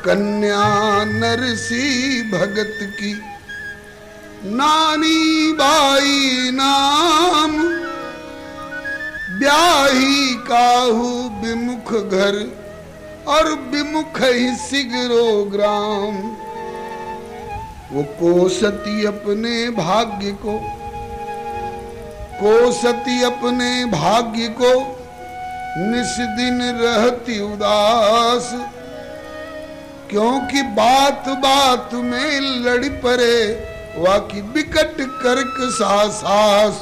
कन्या नरसी भगत की नानी बाई नाम, ब्याही काहू विमुख घर और विमुख ही सिगरो ग्राम। वो कोसती अपने भाग्य को, कोसती अपने भाग्य को, निस दिन रहती उदास। क्योंकि बात बात में लड़ी पड़े वाकी बिकट कर्क सास।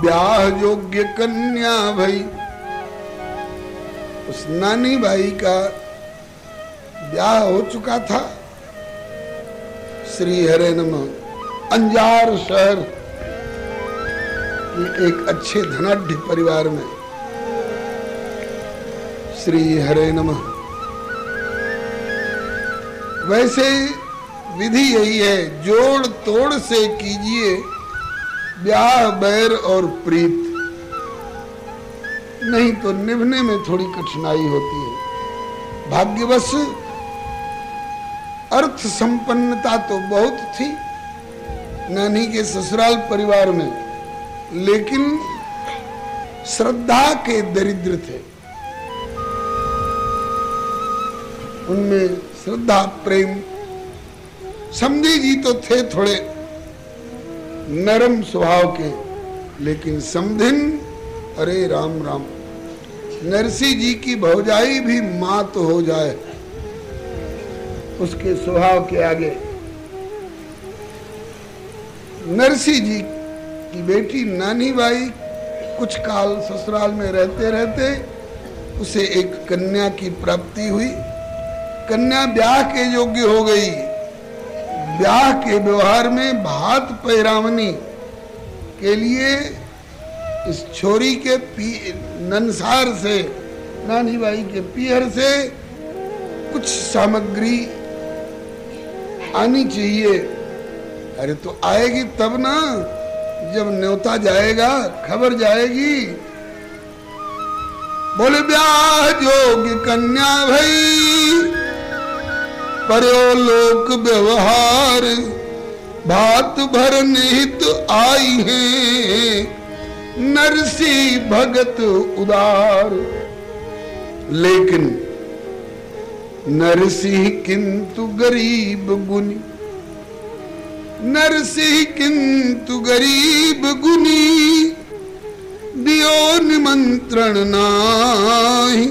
ब्याह योग्य कन्या भाई, उस नानी भाई का ब्याह हो चुका था। श्री हरे नमः अंजार शहर के एक अच्छे धनाढ्य परिवार में। श्री हरे नमः। वैसे विधि यही है, जोड़ तोड़ से कीजिए ब्याह बैर और प्रीत, नहीं तो निभने में थोड़ी कठिनाई होती है। भाग्यवश अर्थ संपन्नता तो बहुत थी नानी के ससुराल परिवार में, लेकिन श्रद्धा के दरिद्र थे। उनमें श्रद्धा प्रेम, समझी जी तो थे थोड़े नरम स्वभाव के, लेकिन समधिन अरे राम राम। नरसी जी की भौजाई भी मां तो हो जाए उसके स्वभाव के आगे। नरसी जी की बेटी नानी बाई कुछ काल ससुराल में रहते रहते उसे एक कन्या की प्राप्ति हुई। कन्या ब्याह के योग्य हो गई। ब्याह के व्यवहार में भात पैरावनी के लिए इस छोरी के ननसार से, नानी बाई के पीहर से कुछ सामग्री आनी चाहिए। अरे तो आएगी तब ना, जब न्योता जाएगा खबर जाएगी। बोले ब्याह योग्य कन्या भई, पर्यो लोक व्यवहार, भात भर निहित आई है नरसी भगत उदार। लेकिन नरसी किंतु गरीब गुनी, नरसी किंतु गरीब गुनी, दियो निमंत्रण नाही।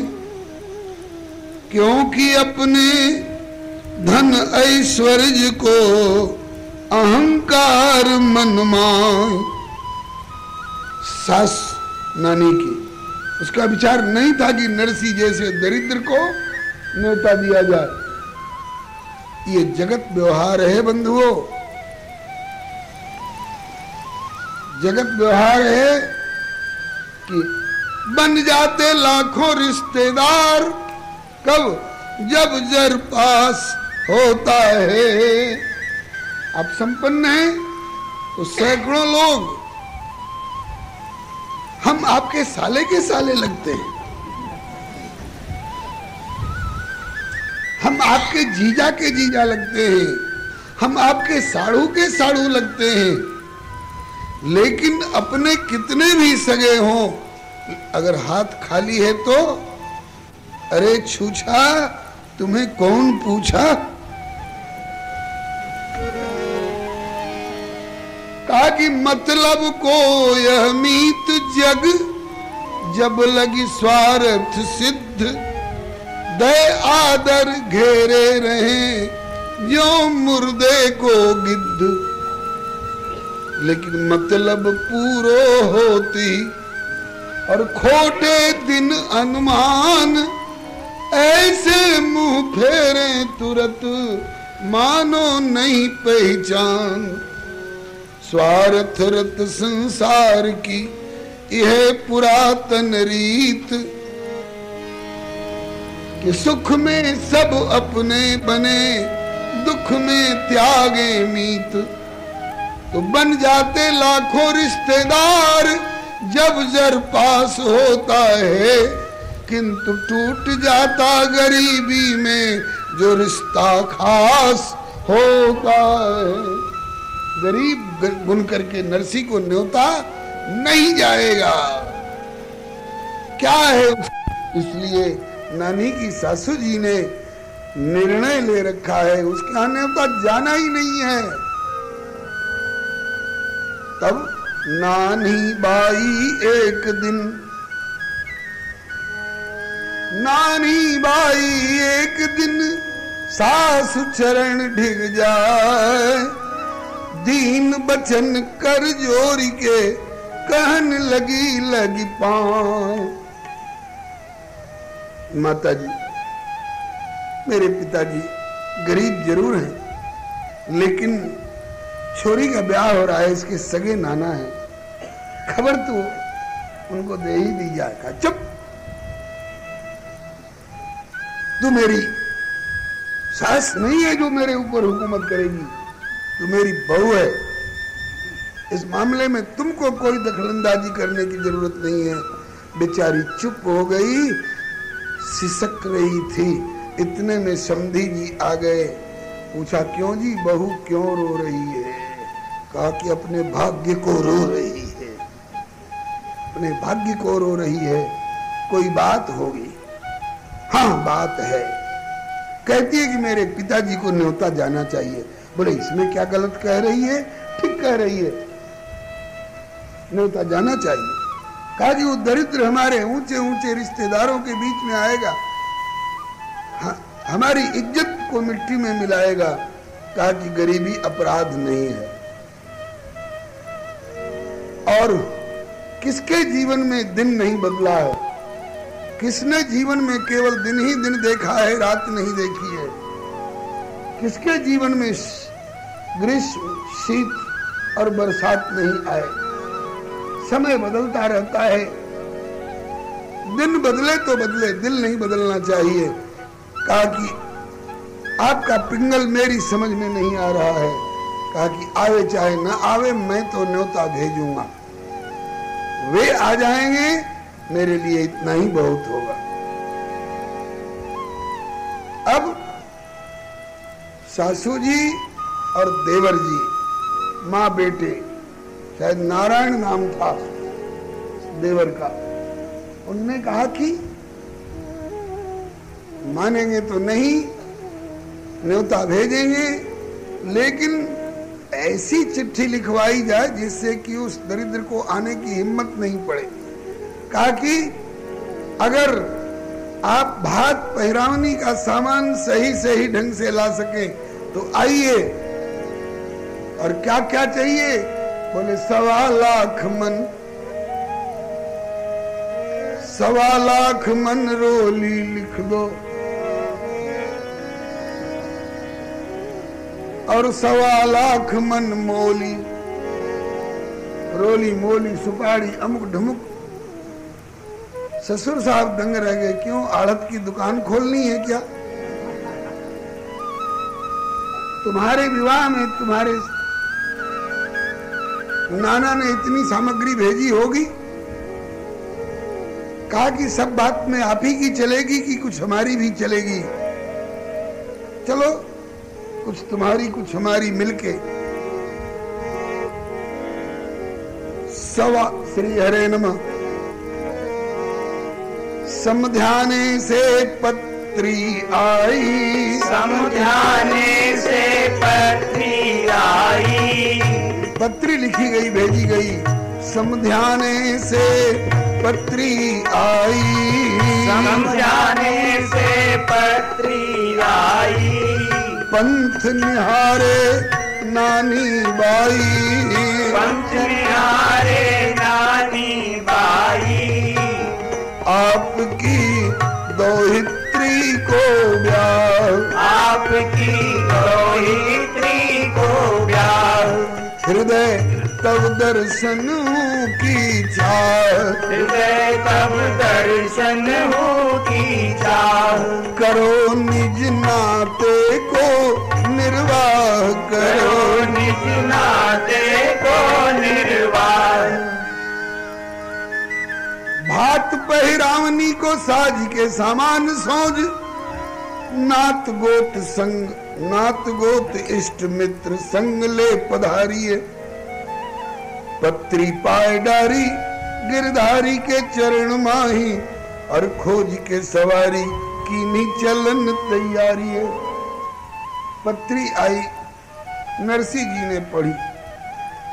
क्योंकि अपने धन ऐश्वर्य को अहंकार मन माय। सास नानी की उसका विचार नहीं था कि नरसी जैसे दरिद्र को न्योता दिया जाए। ये जगत व्यवहार है बंधुओं, जगत व्यवहार है कि बन जाते लाखों रिश्तेदार कब, जब जर पास होता है। आप संपन्न हैं तो सैकड़ों लोग हम आपके साले के साले लगते हैं, हम आपके जीजा के जीजा लगते हैं, हम आपके साड़ू के साड़ू लगते हैं। लेकिन अपने कितने भी सगे हों, अगर हाथ खाली है तो अरे छूछा तुम्हें कौन पूछा। कहा कि मतलब को यह मीत जग, जब लगी स्वार्थ सिद्ध, दय आदर घेरे रहे जो मुर्दे को गिद्ध। लेकिन मतलब पूरो होती और खोटे दिन अनुमान, ऐसे मुंह फेरे तुरत मानो नहीं पहचान। स्वार्थ रत संसार की यह पुरातन रीत, कि सुख में सब अपने बने, दुख में त्यागे मीत। तो बन जाते लाखों रिश्तेदार जब जर पास होता है, किंतु टूट जाता गरीबी में जो रिश्ता खास होता है। गरीब बुन करके नरसी को न्योता नहीं जाएगा। क्या है? इसलिए नानी की सासू जी ने निर्णय ले रखा है, उसके यहाँ न्योता जाना ही नहीं है। तब नानी बाई एक दिन सासु चरण ढिग जाए, दीन बचन कर जोरी के कहन लगी पाए। माता जी, मेरे पिताजी गरीब जरूर हैं, लेकिन छोरी का ब्याह हो रहा है, इसके सगे नाना है, खबर तो उनको दे ही दी जाएगा। चुप, तू मेरी सास नहीं है जो मेरे ऊपर हुकूमत करेगी, तू मेरी बहू है। इस मामले में तुमको कोई दखलंदाजी करने की जरूरत नहीं है। बेचारी चुप हो गई, सिसक रही थी। इतने में समधी जी आ गए। पूछा, क्यों जी, बहू क्यों रो रही है? कहा कि अपने भाग्य को रो रही है, अपने भाग्य को रो रही है। कोई बात होगी? हाँ, बात है। कहती है कि मेरे पिताजी को न्योता जाना चाहिए। बोले, इसमें क्या गलत कह रही है? ठीक कह रही है, न्योता जाना चाहिए। कहा कि वो दरिद्र हमारे ऊंचे ऊंचे रिश्तेदारों के बीच में आएगा, हमारी इज्जत को मिट्टी में मिलाएगा। कहा कि गरीबी अपराध नहीं है। और किसके जीवन में दिन नहीं बदला है? किसने जीवन में केवल दिन ही दिन देखा है, रात नहीं देखी है? किसके जीवन में ग्रीष्म, शीत और बरसात नहीं आए? समय बदलता रहता है। दिन बदले तो बदले, दिल नहीं बदलना चाहिए। कहा कि आपका पिंगल मेरी समझ में नहीं आ रहा है। कहा कि आवे चाहे ना आवे, मैं तो न्योता भेजूंगा। वे आ जाएंगे, मेरे लिए इतना ही बहुत होगा। अब सासू जी और देवर जी, माँ बेटे, शायद नारायण नाम था देवर का, उनने कहा कि मानेंगे तो नहीं, न्योता भेजेंगे, लेकिन ऐसी चिट्ठी लिखवाई जाए जिससे कि उस दरिद्र को आने की हिम्मत नहीं पड़े। कहा कि अगर आप भात पहरावनी का सामान सही ढंग से ला सके तो आइए। और क्या क्या चाहिए? बोले 1.25 लाख मन रोली लिख दो, और 1.25 लाख मन मोली, रोली मोली सुपारी अमुक ढमुक। ससुर साहब दंग रह गए। क्यों, आड़त की दुकान खोलनी है क्या? तुम्हारे विवाह में तुम्हारे नाना ने इतनी सामग्री भेजी होगी। कहा कि सब बात में आप ही की चलेगी कि कुछ हमारी भी चलेगी? चलो, कुछ तुम्हारी कुछ हमारी मिलके। सवा श्री हरे नमः। समध्याने से पत्री आई, समध्याने से पत्री आई, पत्री लिखी गई, भेजी गई। समध्याने से पत्री आई, समध्याने से पत्री आई, पंथ निहारे नानी बाई, पंथ निहारे नानी बाई, आपकी दोहित्री को ब्याह, आपकी दोहित्री को ब्याह, हृदय तब दर्शन की चाह, हृदय तब दर्शन की चाह, करो निज नाते को निर्वाह, करो निज नाते को निर्वाह। भाट भात पहिरावनी को साज के सामान सोज, नात गोत संग, नात गोत इष्ट मित्र संग ले पधारिए। पत्री पाए डारी गिरधारी के चरण माही, और खोज के सवारी कीनी चलन तैयारी है। पत्री आई, नरसिंह जी ने पढ़ी,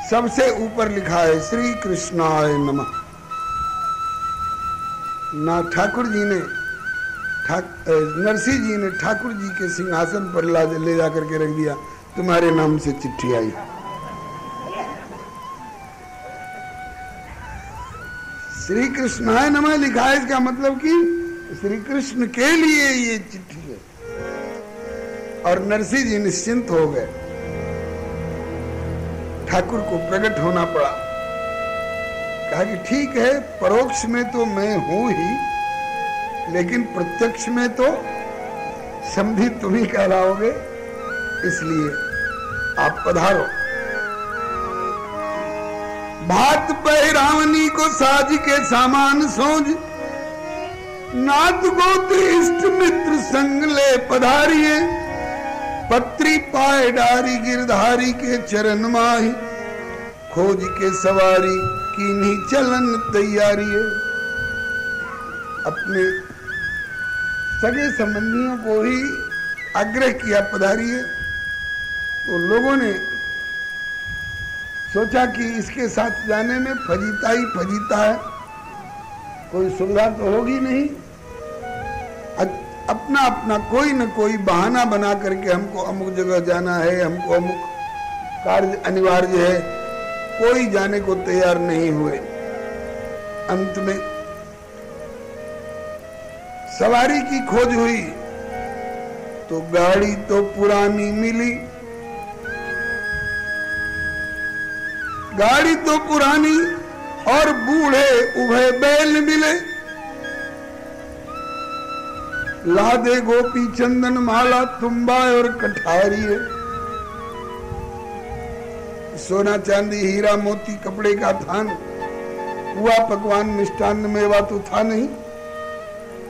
सबसे ऊपर लिखा है श्री कृष्णाय नमः। ना ठाकुर जी ने नरसिंह जी ने ठाकुर जी के सिंहासन पर ले जाकर के रख दिया, तुम्हारे नाम से चिट्ठी आई। श्री कृष्णाय नमः लिखा है, इसका मतलब कि श्री कृष्ण के लिए ये चिट्ठी है। और नरसिंह जी निश्चिंत हो गए। ठाकुर को प्रकट होना पड़ा, कहा कि ठीक है, परोक्ष में तो मैं हूं ही, लेकिन प्रत्यक्ष में तो समझी तुम ही कहलाओगे, इसलिए आप पधारो। भात पहिरावनी को साज के सामान सोज, नात गोत इष्ट मित्र संग ले पधारिए। पत्री पाए डारी गिरधारी के चरण माही, खोज के सवारी कीन्ही चलन तैयारी है। अपने सगे संबंधियों को ही आग्रह किया पधारिए, तो लोगों ने सोचा कि इसके साथ जाने में फजीता ही फजीता है, कोई सुविधा तो होगी नहीं। अपना अपना कोई न कोई बहाना बना करके हमको अमुक जगह जाना है, हमको अमुक कार्य अनिवार्य है, कोई जाने को तैयार नहीं हुए। अंत में सवारी की खोज हुई तो गाड़ी तो पुरानी मिली, गाड़ी तो पुरानी और बूढ़े उभय बैल मिले। लादे गोपी चंदन माला तुम्बा और कठारी है। सोना चांदी हीरा मोती कपड़े का थान, हुआ पकवान मिष्टान्न मेवा तो था नहीं।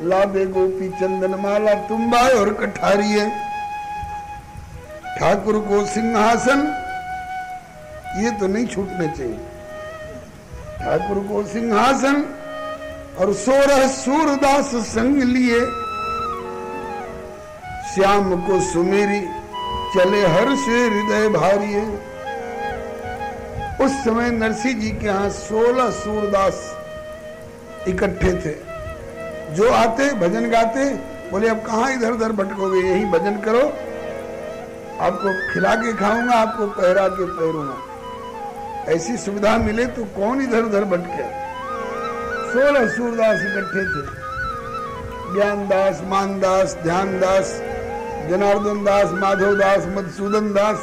लादे गोपी चंदन माला तुम्बा और कठारी है। ठाकुर को सिंहासन, ये तो नहीं छूटने चाहिए। ठाकुर को सिंहासन और 16 सूरदास संग लिए, श्याम को सुमेरी चले हर्ष हृदय भारी है। उस समय नरसिंह जी के यहाँ 16 सूरदास इकट्ठे थे, जो आते भजन गाते, बोले अब कहाँ इधर उधर भटकोगे, यही भजन करो, आपको खिला के खाऊंगा, आपको पहरा के पहरूंगा। ऐसी सुविधा मिले तो कौन इधर उधर भटके। 16 सूरदास इकट्ठे थे, ज्ञानदास, मानदास, ध्यानदास, जनार्दन दास, माधव दास, मधुसूदन दास,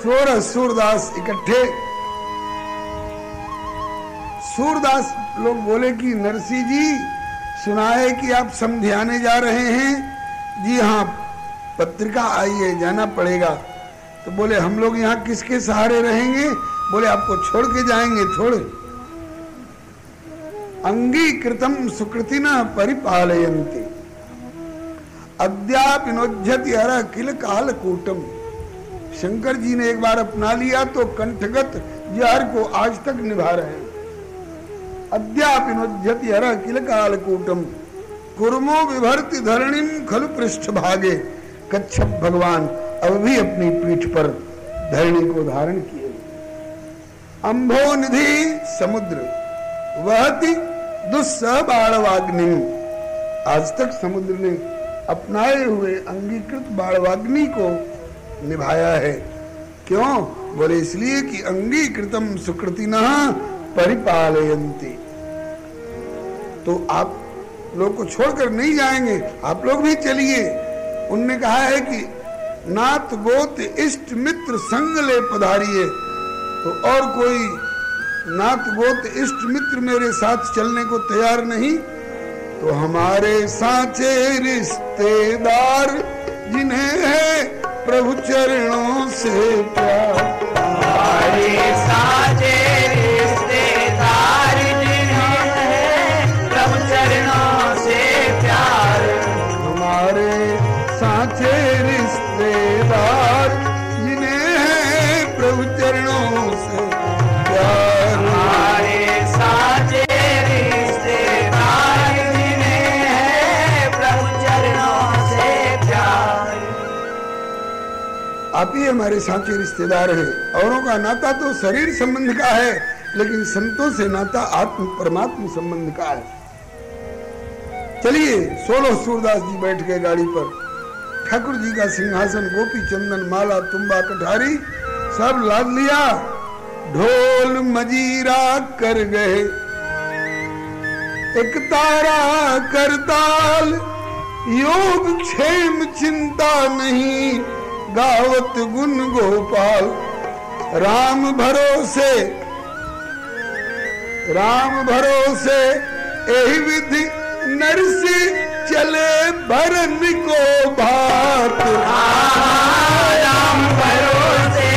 16 सूरदास इकट्ठे। सूरदास लोग बोले कि नरसिंह जी सुना है कि आप समझाने जा रहे हैं। जी हाँ, पत्रिका आई है, जाना पड़ेगा। तो बोले हम लोग यहाँ किसके सहारे रहेंगे? बोले आपको छोड़ के जाएंगे थोड़े। अंगीकृतम सुकृतिना परिपालयन्ति, अद्यापि नोज्झति हर किल कालकूटम। शंकर जी ने एक बार अपना लिया तो कंठगत जहर को आज तक निभा रहे हैं। अद्यापि नोज्झति हर किल कालकूटम, कुर्मो विभर्ति धरणिम खलु पृष्ठ भागे। कच्छप भगवान अब भी अपनी पीठ पर धरणी को धारण किए। अंभो निधि समुद्र वहति दुस्सह बाणवाग्नि। आज तक समुद्र ने अपनाए हुए अंगीकृत बाणवाग्नि को निभाया है। क्यों? बोले इसलिए कि अंगीकृतम सुकृतिनः परिपालयन्ति। तो आप लोग को छोड़कर नहीं जाएंगे, आप लोग भी चलिए। उनने कहा है कि नात गोत इष्ट मित्र संग ले पधारिए। तो और कोई नात गोत इष्ट मित्र मेरे साथ चलने को तैयार नहीं, तो हमारे साचे रिश्तेदार जिन्हें है प्रभु चरणों से प्यार। हमारे साचे रिश्तेदार चरणों से प्यार। हमारे साचे रिश्तेदार जिन्हें है प्रभु चरणों से प्यार। आप ही हमारे साचे रिश्तेदार हैं। औरों का नाता तो शरीर संबंध का है, लेकिन संतों से नाता आत्म परमात्म संबंध का है। चलिए 16 सूरदास जी बैठ गए गाड़ी पर। ठाकुर जी का सिंहासन, गोपी चंदन, माला, तुम्बा, कठारी सब लाद लिया। ढोल मजीरा कर गए, एक तारा करताल, योग क्षेम चिंता नहीं, गावत गुण गोपाल। राम भरोसे यही विधि नरसी चले भरन को भात। राम भरोसे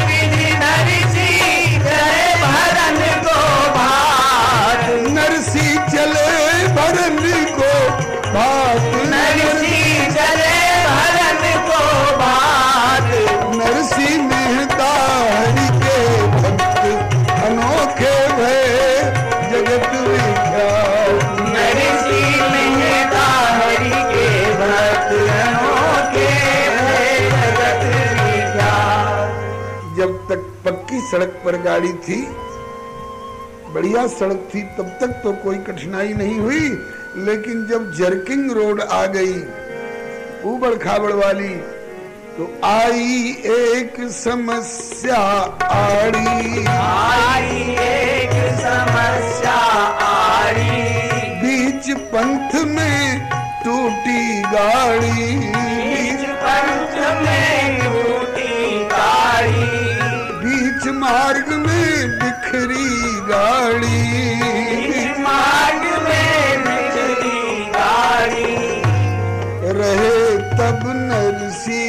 विधि नरसी चले भरन को भात। नरसी चले भरन को भात। नरसी चले भरन को भात। नरसी मेहता हरि के भक्त, अनोखे भय जगत विख्यात। नरसी मेहता हरि के भक्त, अनोखे भय जगत विख्यात। जब तक पक्की सड़क पर गाड़ी थी, बढ़िया सड़क थी, तब तक तो कोई कठिनाई नहीं हुई। लेकिन जब जर्किंग रोड आ गई, ऊबड़ खाबड़ वाली, तो आई एक समस्या आड़ी। आई एक समस्या आड़ी। बीच पंथ में टूटी गाड़ी। बीच पंथ में टूटी गाड़ी। बीच मार्ग में बिखरी गाड़ी। बीच मार्ग में बिखरी गाड़ी। रहे तब नरसी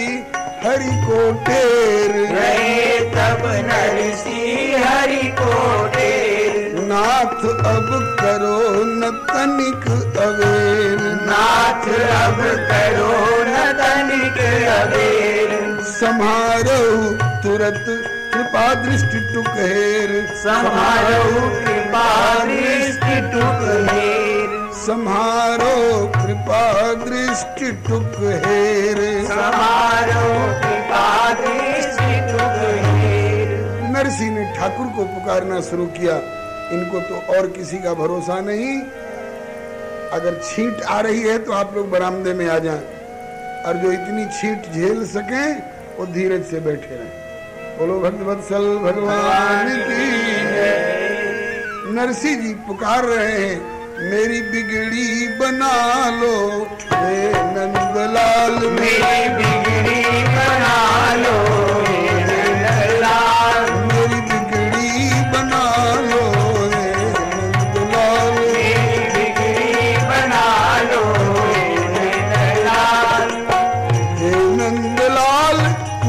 हरि को टेर। रहे तब नरसी हरि को टेर। नाथ अब करो न तनिक अवेर। नाथ अब करो न तनिक अबेर। समारो तुरत कृपा दृष्टि टुकहेर। समारो कृपा दृष्टि टुकहेर। समारो कृपा दृष्टि टुकहेर। समारो कृपा दृष्टि टुकहेर। नरसी ने ठाकुर को पुकारना शुरू किया। इनको तो और किसी का भरोसा नहीं। अगर छींट आ रही है तो आप लोग बरामदे में आ जाएं, और जो इतनी छींट झेल सके वो धीरज से बैठे रहें। बोलो भक्तवत्सल भगवान की जय। नरसी जी पुकार रहे हैं, मेरी बिगड़ी बना लो हे नंदलाल। मेरी बिगड़ी बना लो हे नंदलाल। मेरी बिगड़ी बना लो हे नंदलाल। मेरी बिगड़ी बना लो हे नंदलाल। हे नंदलाल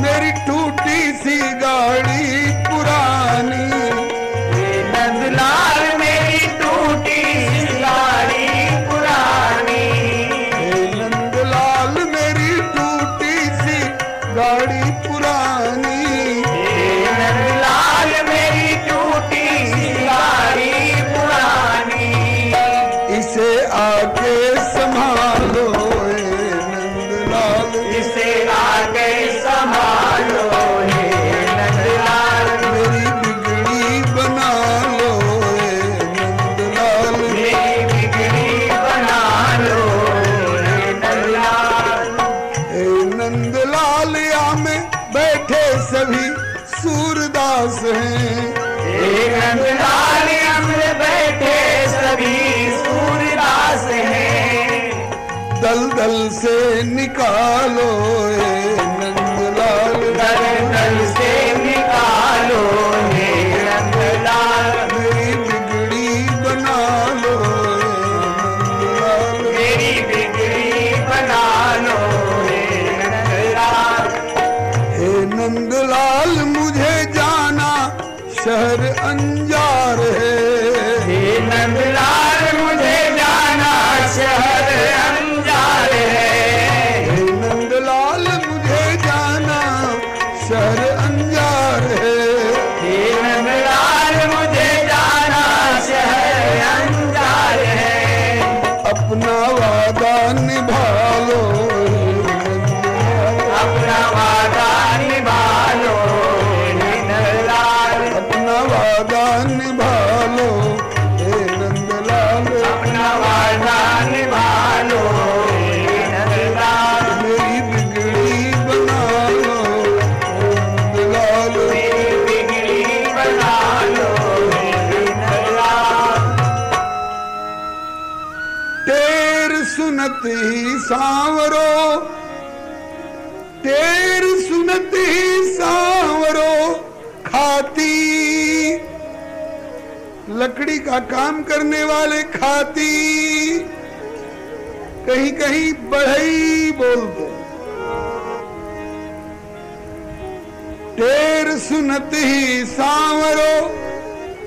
मेरी टूटी सी गाड़ी पुरानी। हे नंदलाल मेरी टूटी सी गाड़ी पुरानी। हे नंदलाल मेरी टूटी सी गाड़ी पुरानी। हे नंदलाल मेरी टूटी सी गाड़ी पुरानी। इसे आके संभालो हे नंदलाल। इसे आगे संभालो हे नंदलाल। मेरी बिगड़ी बना लो हे नंदलाल। मेरी बिगड़ी बना लो हे नंदलाल। हे नंदलाल या में बैठे सभी सूरदास हैं। हे नंदलाल हमने बैठे सभी सूरदास हैं। दलदल से निकालो हे नंदलाल। दल दल से निकालो हे नंदलाल। मेरी बिगड़ी बना लो हे नंदलाल। मेरी बिगड़ी बना लो हे नंदलाल। हे नंदलाल मुझे जाना शहर अंजार है। हे नंदलाल मुझे जाना शहर अंजार है। हे नंदलाल मुझे जाना शहर अंजार है। सुनत ही सांवरो, टेर सुनत ही सांवरो खाती। लकड़ी का काम करने वाले खाती, कहीं कहीं बढ़ई बोलते। टेर सुनत ही सांवरो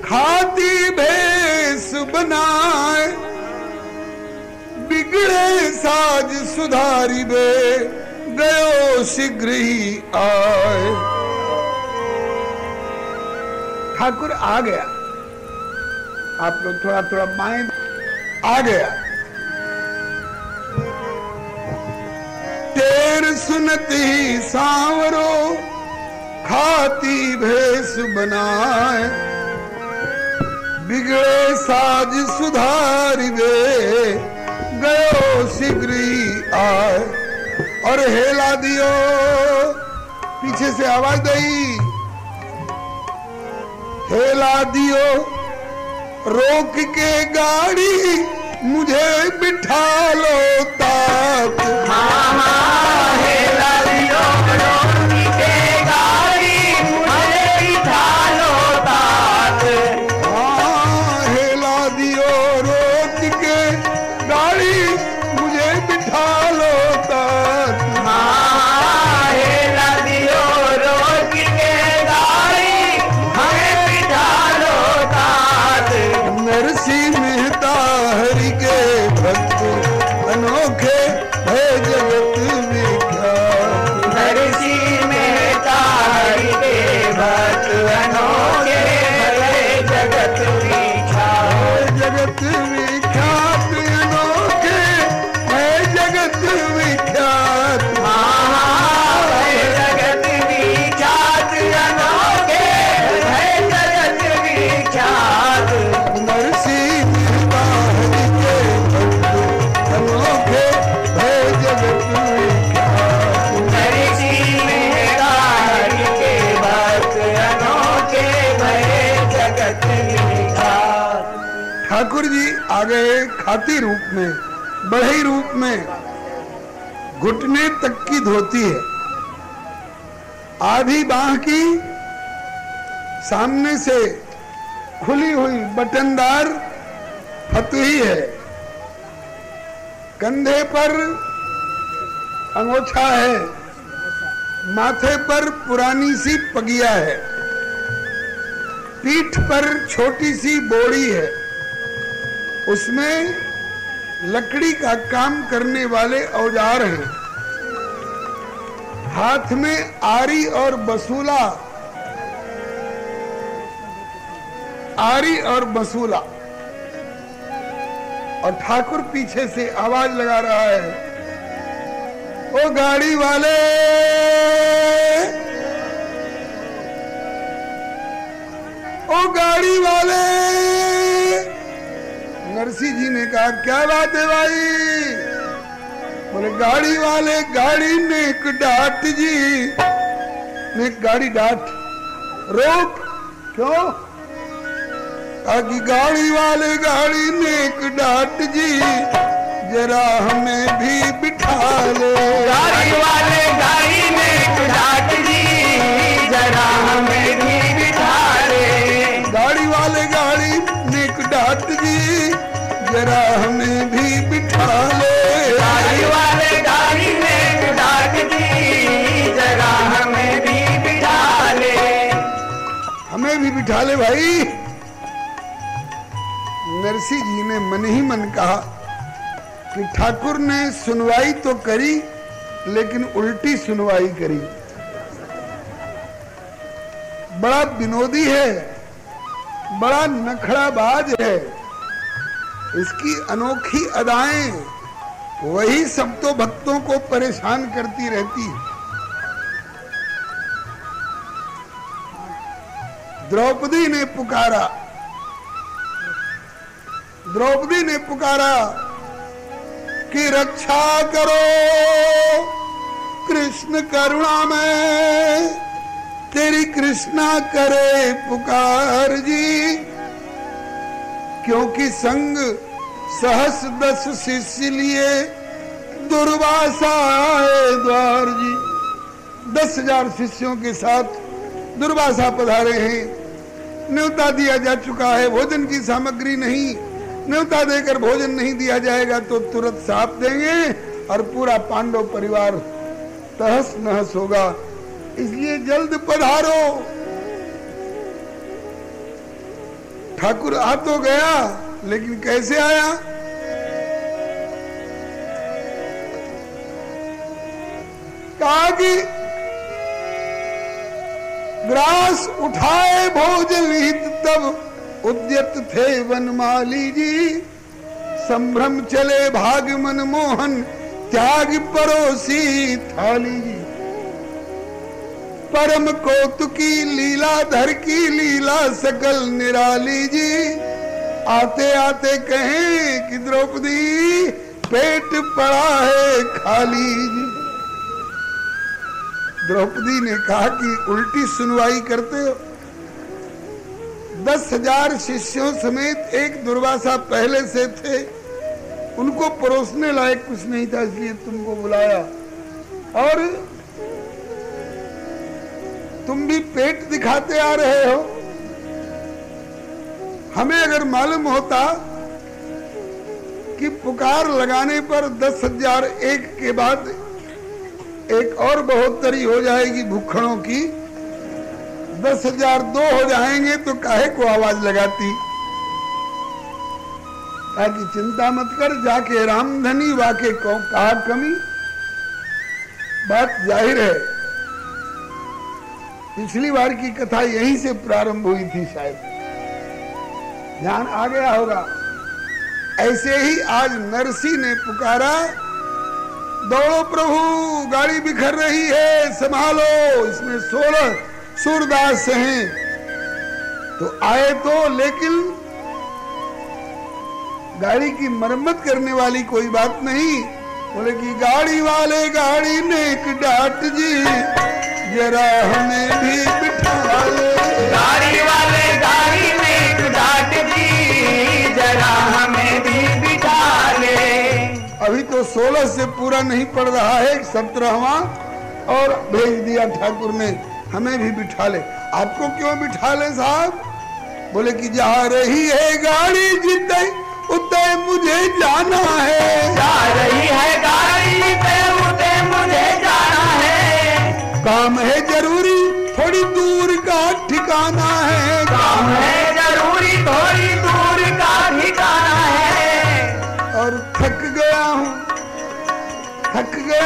खाती भेष बनाए, बिगड़े साज सुधारी बे गयो शीघ्र ही आए। ठाकुर आ गया, आप लोग थोड़ा थोड़ा माइंड आ गया। टेर सुनत ही सांवरो खाती भेष बनाए, बिगड़े साज सुधारी वे गयो शीघ्र ही आए। और हेला दियो, पीछे से आवाज दई, हेला दियो रोक के गाड़ी मुझे बिठा लो तात। हेला दियो रोक के गाड़ी मुझे बिठा लो तात। हेला दियो रोक के गाड़ी मुझे बिठा लो तात। हेला दियो रोक के गाड़ी हमें बिठा लो तात। नरसी मेहता हरि के भक्त अनोखे है जगत विख्यात। नरसी मेहता हरि के भक्त अनोखे है जगत विख्यात। जगत विख्यात अनोखे है जगत विख्यात। जगत विख्यात अनोखे है जगत विख्यात। नरसी मेहता हरि के भक्त अनोखे है जगत विख्यात। नरसी मेहता हरि के भक्त अनोखे है जगत विख्यात। ठाकुर जी आ गए खाती रूप में, बढ़ई रूप में, घुटने तक की धोती है, आधी बाह की, सामने से खुली हुई बटनदार फतुही है, कंधे पर अंगोछा है, माथे पर पुरानी सी पगिया है, पीठ पर छोटी सी बोड़ी है, उसमें लकड़ी का काम करने वाले औजार हैं, हाथ में आरी और बसूला, आरी और बसूला। और ठाकुर पीछे से आवाज लगा रहा है, ओ गाड़ी वाले, ओ गाड़ी वाले। नरसी जी ने कहा क्या बात है भाई? बोले गाड़ी वाले, गाड़ी नेक डाट जी, नेक गाड़ी डाट, रोक। क्यों? ताकि गाड़ी वाले, गाड़ी नेक डाट जी, जरा हमें भी बिठा ले। गाड़ी वाले गाड़ी नेक डाट जी, जरा हमें भी बिठा ले। गाड़ी वाले गाड़ी नेक डाट जी, जरा हमें भी बिठा ले। गाड़ी वाले गाड़ी नेक डाट जी, जरा हमें भी बिठा ले। हमें भी बिठा ले भाई। नरसी जी ने मन ही मन कहा कि ठाकुर ने सुनवाई तो करी, लेकिन उल्टी सुनवाई करी। बड़ा विनोदी है, बड़ा नखड़ाबाज है, इसकी अनोखी अदाएं वही सब तो भक्तों को परेशान करती रहती। द्रौपदी ने पुकारा, द्रौपदी ने पुकारा कि रक्षा करो कृष्ण करुणा में, तेरी कृष्णा करे पुकार जी। क्योंकि संग सहस 10 शिष्य लिए दुर्वासा आए द्वार जी। 10,000 शिष्यों के साथ दुर्वासा पधारे हैं। न्योता दिया जा चुका है, भोजन की सामग्री नहीं। न्योता देकर भोजन नहीं दिया जाएगा तो तुरंत साप देंगे और पूरा पांडव परिवार तहस नहस होगा, इसलिए जल्द पधारो। ठाकुर आ तो गया, लेकिन कैसे आया? कहा कि ग्रास उठाए भोजन हित तब उद्यत थे वनमाली जी। संभ्रम चले भाग मनमोहन त्याग परोसी थाली जी। परम कौतुकी लीलाधर की लीला सकल निराली जी। आते आते कहें कि द्रौपदी पेट पड़ा है खाली जी। द्रौपदी ने कहा कि उल्टी सुनवाई करते हो। 10,000 शिष्यों समेत एक दुर्वासा पहले से थे, उनको परोसने लायक कुछ नहीं था, इसलिए तुमको बुलाया, और तुम भी पेट दिखाते आ रहे हो। हमें अगर मालूम होता कि पुकार लगाने पर 10,000 एक के बाद एक और बढ़ोतरी हो जाएगी भूखड़ों की, 10,000 2 हो जाएंगे, तो काहे को आवाज लगाती। ताकि चिंता मत कर, जाके रामधनी वाके को कहा कमी। बात जाहिर है, पिछली बार की कथा यहीं से प्रारंभ हुई थी, शायद ध्यान आ गया होगा। ऐसे ही आज नरसी ने पुकारा, दौड़ो प्रभु, गाड़ी बिखर रही है, संभालो। इसमें 16 सूरदास हैं, तो आए तो, लेकिन गाड़ी की मरम्मत करने वाली कोई बात नहीं। बोले कि गाड़ी वाले गाड़ी ने एक डांट जी, जरा हमें भी बिठा ले। गाड़ी वाले गाड़ी ने एक डांट जी, जरा हमें भी बिठा ले। अभी तो 16 से पूरा नहीं पड़ रहा है, 17वां और भेज दिया ठाकुर ने, हमें भी बिठा ले। आपको क्यों बिठा ले साहब? बोले कि जा रही है गाड़ी जितने उतने मुझे जाना है। जा रही है गाड़ी उतने मुझे जाना है। काम है जरूरी, थोड़ी दूर का ठिकाना है। काम है जरूरी, थोड़ी दूर का ठिकाना है। और थक गया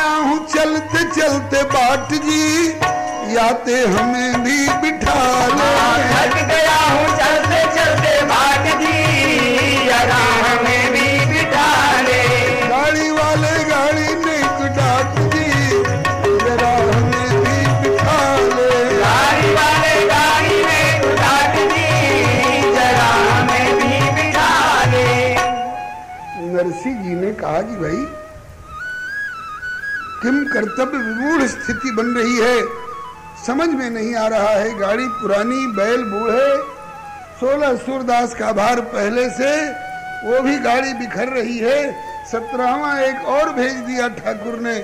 हूँ चलते चलते बाट जी, याते हमें भी बिठा ले। थक गया हूँ चलते चलते बाट जी, जरा हमें भी बिठा ले। गाड़ी वाले गाड़ी ने डांट जी, जरा हमें भी बिठा ले। गाड़ी वाले गाड़ी ने डांट जी, जरा हमें भी बिठा ले। नरसी जी ने कहा कि भाई किम कर्तव्य विमूढ़ स्थिति बन रही है, समझ में नहीं आ रहा है। गाड़ी पुरानी, बैल बूढ़े, 16 सूरदास का भार पहले से, वो भी गाड़ी बिखर रही है। 17वां एक और भेज दिया ठाकुर ने।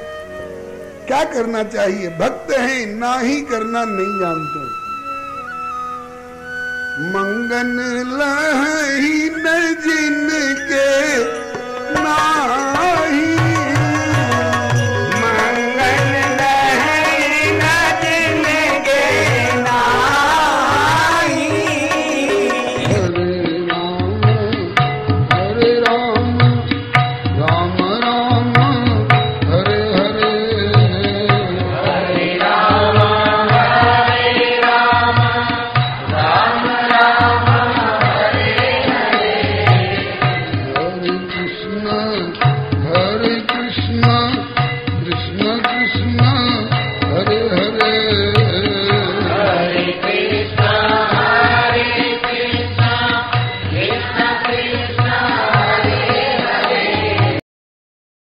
क्या करना चाहिए? भक्त हैं, ना ही करना नहीं जानते। मंगन लही न जिन